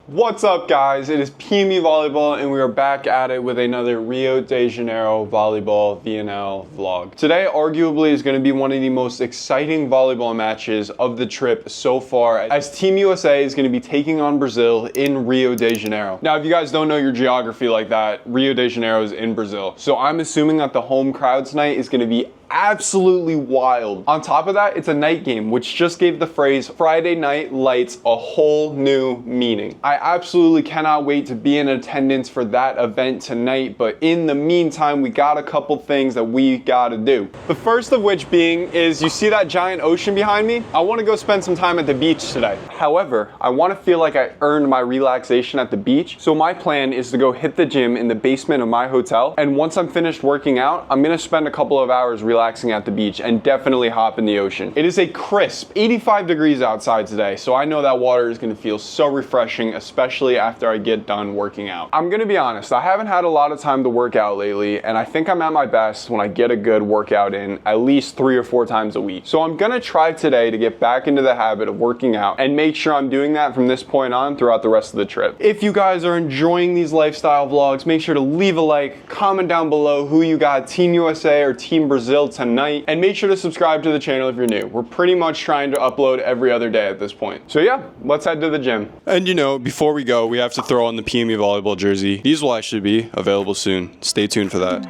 What's up, guys? It is PME Volleyball and we are back at it with another Rio de Janeiro volleyball VNL vlog. Today arguably is going to be one of the most exciting volleyball matches of the trip so far, as Team USA is going to be taking on Brazil in Rio de Janeiro. Now, if you guys don't know your geography like that, Rio de Janeiro is in Brazil. So I'm assuming that the home crowd tonight is going to be absolutely wild. On top of that, it's a night game, which just gave the phrase Friday Night Lights a whole new meaning. I absolutely cannot wait to be in attendance for that event tonight, but in the meantime, we got a couple things that we gotta do. The first of which being is, you see that giant ocean behind me? I wanna go spend some time at the beach today. However, I wanna feel like I earned my relaxation at the beach, so my plan is to go hit the gym in the basement of my hotel, and once I'm finished working out, I'm gonna spend a couple of hours relaxing at the beach and definitely hop in the ocean. It is a crisp 85 degrees outside today, so I know that water is going to feel so refreshing, especially after I get done working out. I'm going to be honest, I haven't had a lot of time to work out lately, and I think I'm at my best when I get a good workout in at least 3 or 4 times a week. So I'm going to try today to get back into the habit of working out and make sure I'm doing that from this point on throughout the rest of the trip. If you guys are enjoying these lifestyle vlogs, make sure to leave a like, comment down below who you got, Team USA or Team Brazil tonight, and make sure to subscribe to the channel if you're new. We're pretty much trying to upload every other day at this point. So yeah, let's head to the gym. And you know, before we go, we have to throw on the PME volleyball jersey. These will actually be available soon. Stay tuned for that.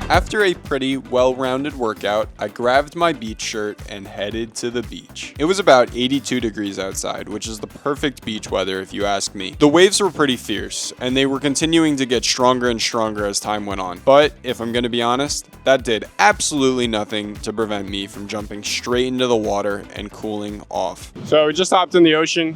After a pretty well-rounded workout, I grabbed my beach shirt and headed to the beach. It was about 82 degrees outside, which is the perfect beach weather if you ask me. The waves were pretty fierce, and they were continuing to get stronger and stronger as time went on. But if I'm gonna be honest, that did absolutely nothing to prevent me from jumping straight into the water and cooling off. So we just hopped in the ocean.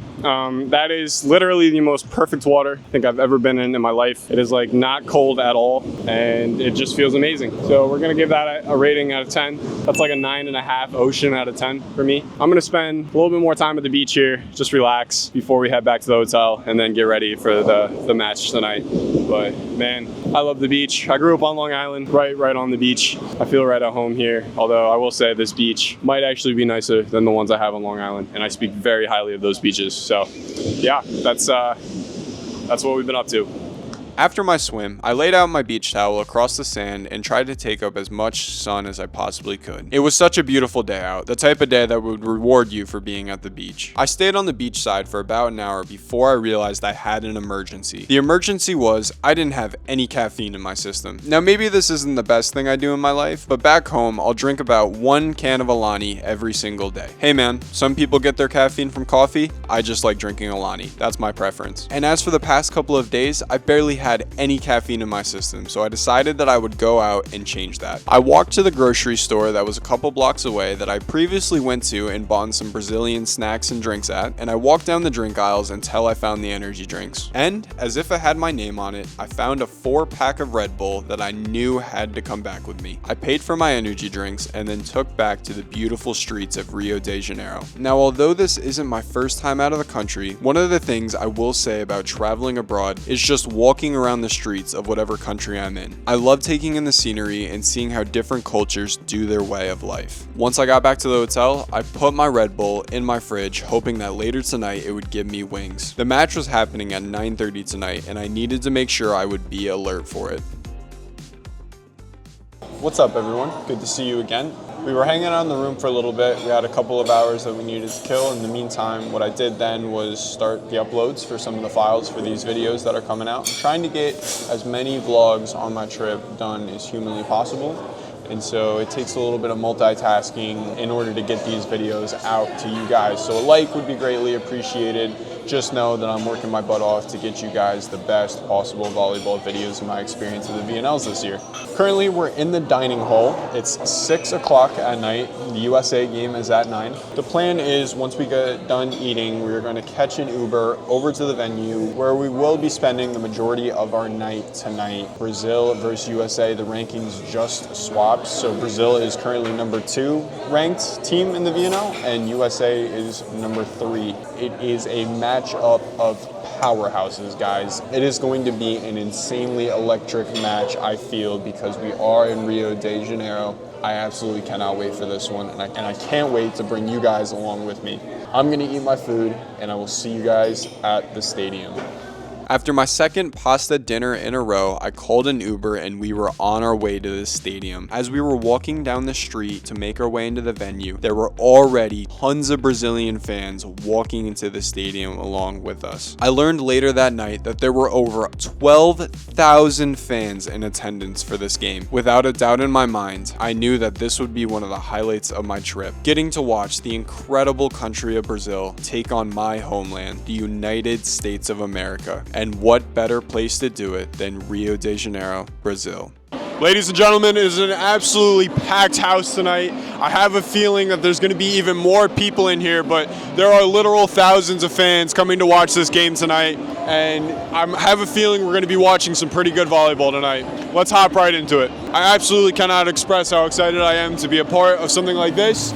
That is literally the most perfect water I think I've ever been in my life. It is like not cold at all, and it just feels amazing. So we're gonna give that a rating out of 10. That's like a 9.5 ocean out of 10 for me. I'm gonna spend a little bit more time at the beach here, just relax before we head back to the hotel and then get ready for the match tonight. But man, I love the beach. I grew up on Long Island, right on the beach. I feel right at home here. Although I will say this beach might actually be nicer than the ones I have on Long Island, and I speak very highly of those beaches. So yeah, that's what we've been up to. After my swim, I laid out my beach towel across the sand and tried to take up as much sun as I possibly could. It was such a beautiful day out, the type of day that would reward you for being at the beach. I stayed on the beach side for about an hour before I realized I had an emergency. The emergency was I didn't have any caffeine in my system. Now maybe this isn't the best thing I do in my life, but back home I'll drink about 1 can of Alani every single day. Hey man, some people get their caffeine from coffee. I just like drinking Alani. That's my preference. And as for the past couple of days, I barely had any caffeine in my system, so I decided that I would go out and change that. I walked to the grocery store that was a couple blocks away that I previously went to and bought some Brazilian snacks and drinks at, and I walked down the drink aisles until I found the energy drinks. And, as if it had my name on it, I found a 4-pack of Red Bull that I knew had to come back with me. I paid for my energy drinks and then took back to the beautiful streets of Rio de Janeiro. Now, although this isn't my first time out of the country, one of the things I will say about traveling abroad is just walking around the streets of whatever country I'm in. I love taking in the scenery and seeing how different cultures do their way of life. Once I got back to the hotel, I put my Red Bull in my fridge, hoping that later tonight it would give me wings. The match was happening at 9:30 tonight, and I needed to make sure I would be alert for it. What's up, everyone? Good to see you again. We were hanging out in the room for a little bit. We had a couple of hours that we needed to kill. In the meantime, what I did then was start the uploads for some of the files for these videos that are coming out. I'm trying to get as many vlogs on my trip done as humanly possible. And so it takes a little bit of multitasking in order to get these videos out to you guys. So a like would be greatly appreciated. Just know that I'm working my butt off to get you guys the best possible volleyball videos of my experience at the VNLs this year. Currently, we're in the dining hall. It's 6 o'clock at night. The USA game is at 9. The plan is once we get done eating, we're going to catch an Uber over to the venue where we will be spending the majority of our night tonight. Brazil versus USA, the rankings just swapped. So Brazil is currently number 2 ranked team in the VNL and USA is number 3. It is a matchup of powerhouses, guys. It is going to be an insanely electric match, I feel, because we are in Rio de Janeiro. I absolutely cannot wait for this one, and I can't wait to bring you guys along with me. I'm gonna eat my food, and I will see you guys at the stadium. After my second pasta dinner in a row, I called an Uber and we were on our way to the stadium. As we were walking down the street to make our way into the venue, there were already tons of Brazilian fans walking into the stadium along with us. I learned later that night that there were over 12,000 fans in attendance for this game. Without a doubt in my mind, I knew that this would be one of the highlights of my trip. Getting to watch the incredible country of Brazil take on my homeland, the United States of America. And what better place to do it than Rio de Janeiro, Brazil. Ladies and gentlemen, it is an absolutely packed house tonight. I have a feeling that there's going to be even more people in here, but there are literal thousands of fans coming to watch this game tonight, and I have a feeling we're going to be watching some pretty good volleyball tonight. Let's hop right into it. I absolutely cannot express how excited I am to be a part of something like this.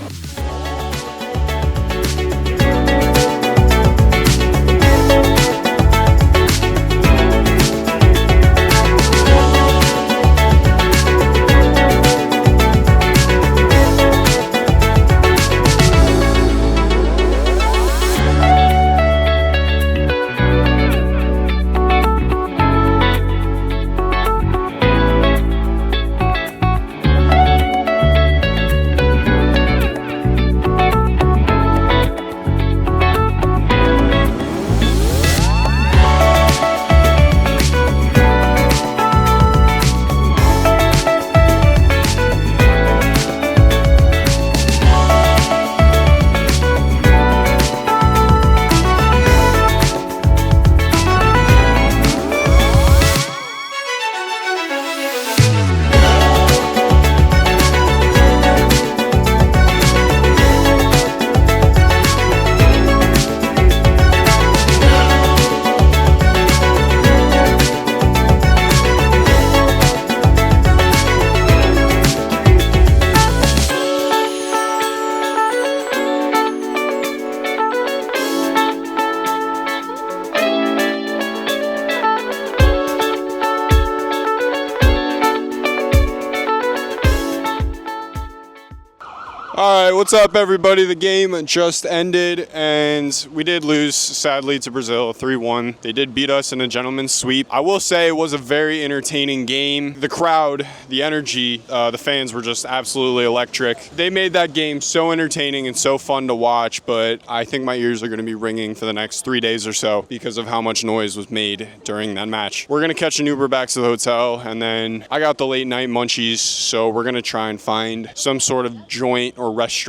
right, what's up, everybody? The game just ended, and we did lose, sadly, to Brazil 3-1. They did beat us in a gentleman's sweep. I will say it was a very entertaining game. The crowd, the energy, the fans were just absolutely electric. They made that game so entertaining and so fun to watch, but I think my ears are going to be ringing for the next 3 days or so because of how much noise was made during that match. We're going to catch an Uber back to the hotel, and then I got the late night munchies, so we're going to try and find some sort of joint or restaurant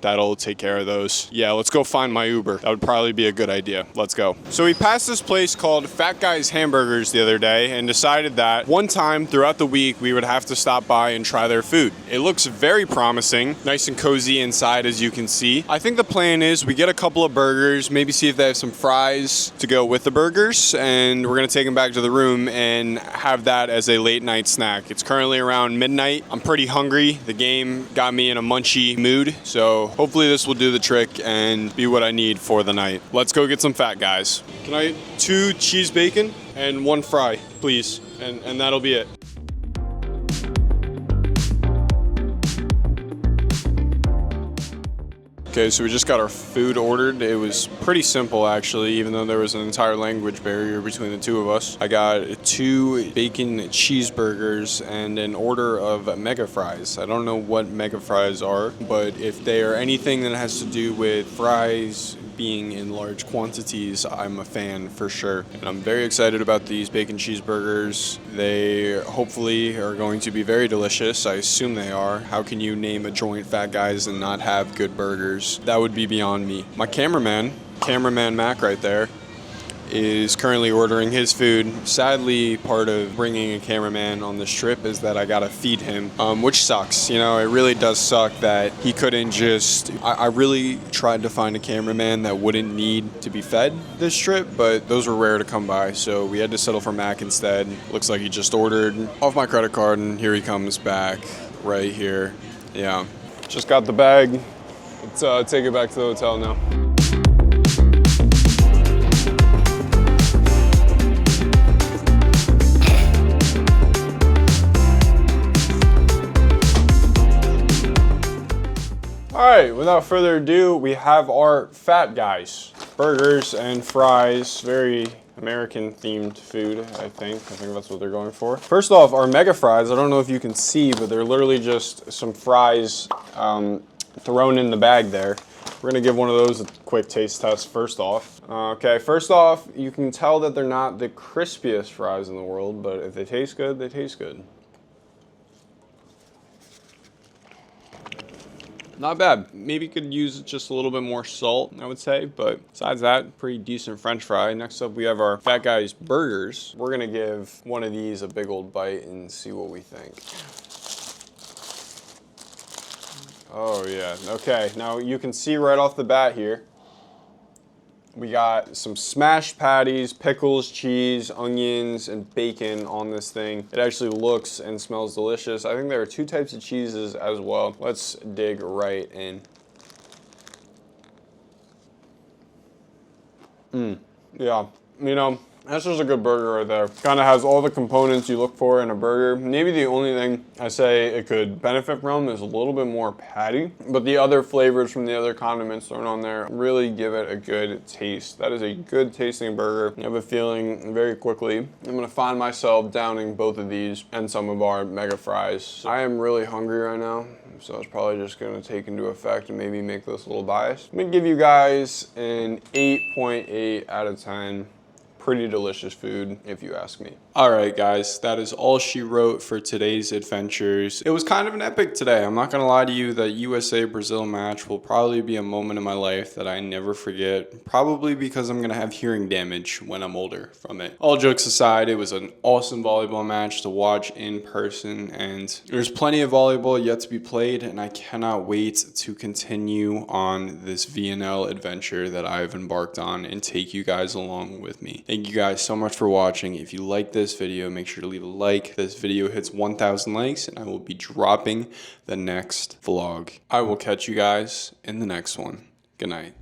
that'll take care of those. Yeah, let's go find my Uber. That would probably be a good idea. Let's go. So we passed this place called Fat Guy's Hamburgers the other day and decided that one time throughout the week we would have to stop by and try their food. It looks very promising, nice and cozy inside, as you can see. I think the plan is we get a couple of burgers, maybe see if they have some fries to go with the burgers, and we're gonna take them back to the room and have that as a late night snack. It's currently around midnight. I'm pretty hungry. The game got me in a munchy mood, so hopefully this will do the trick and be what I need for the night. Let's go get some Fat Guys. Can I get 2 cheese bacon and 1 fry, please? And that'll be it. Okay, so we just got our food ordered. It was pretty simple, actually, even though there was an entire language barrier between the two of us. I got 2 bacon cheeseburgers and an order of mega fries. I don't know what mega fries are, but if they are anything that has to do with fries being in large quantities, I'm a fan for sure. And I'm very excited about these bacon cheeseburgers. They hopefully are going to be very delicious. I assume they are. How can you name a joint Fat Guys and not have good burgers? That would be beyond me. My cameraman Mac right there, is currently ordering his food. Sadly, part of bringing a cameraman on this trip is that I gotta feed him, which sucks. You know, it really does suck that he couldn't just... I really tried to find a cameraman that wouldn't need to be fed this trip, but those were rare to come by, so we had to settle for Mac instead. Looks like he just ordered off my credit card, and here he comes back right here. Yeah, just got the bag. Let's take it back to the hotel now. All right, without further ado, we have our Fat Guys. Burgers and fries, very American themed food, I think. I think that's what they're going for. First off, our mega fries, I don't know if you can see, but they're literally just some fries thrown in the bag there. We're gonna give one of those a quick taste test first off. Okay, first off, you can tell that they're not the crispiest fries in the world, but if they taste good, they taste good. Not bad. Maybe could use just a little bit more salt, I would say, but besides that, pretty decent French fry. Next up, we have our Fat Guys burgers. We're gonna give one of these a big old bite and see what we think. Oh yeah, okay. Now you can see right off the bat here, we got some smashed patties, pickles, cheese, onions, and bacon on this thing. It actually looks and smells delicious. I think there are 2 types of cheeses as well. Let's dig right in. Yeah, you know, that's just a good burger right there. Kind of has all the components you look for in a burger. Maybe the only thing I say it could benefit from is a little bit more patty, but the other flavors from the other condiments thrown on there really give it a good taste. That is a good tasting burger. I have a feeling very quickly I'm gonna find myself downing both of these and some of our mega fries. I am really hungry right now, so it's probably just gonna take into effect and maybe make this a little biased. I'm gonna give you guys an 8.8 out of 10. Pretty delicious food, if you ask me. All right, guys, that is all she wrote for today's adventures. It was kind of an epic today. I'm not gonna lie to you, that USA-Brazil match will probably be a moment in my life that I never forget, probably because I'm gonna have hearing damage when I'm older from it. All jokes aside, it was an awesome volleyball match to watch in person, and there's plenty of volleyball yet to be played, and I cannot wait to continue on this VNL adventure that I've embarked on and take you guys along with me. Thank you guys so much for watching. If you like this video, make sure to leave a like. This video hits 1,000 likes and I will be dropping the next vlog. I will catch you guys in the next one. Good night.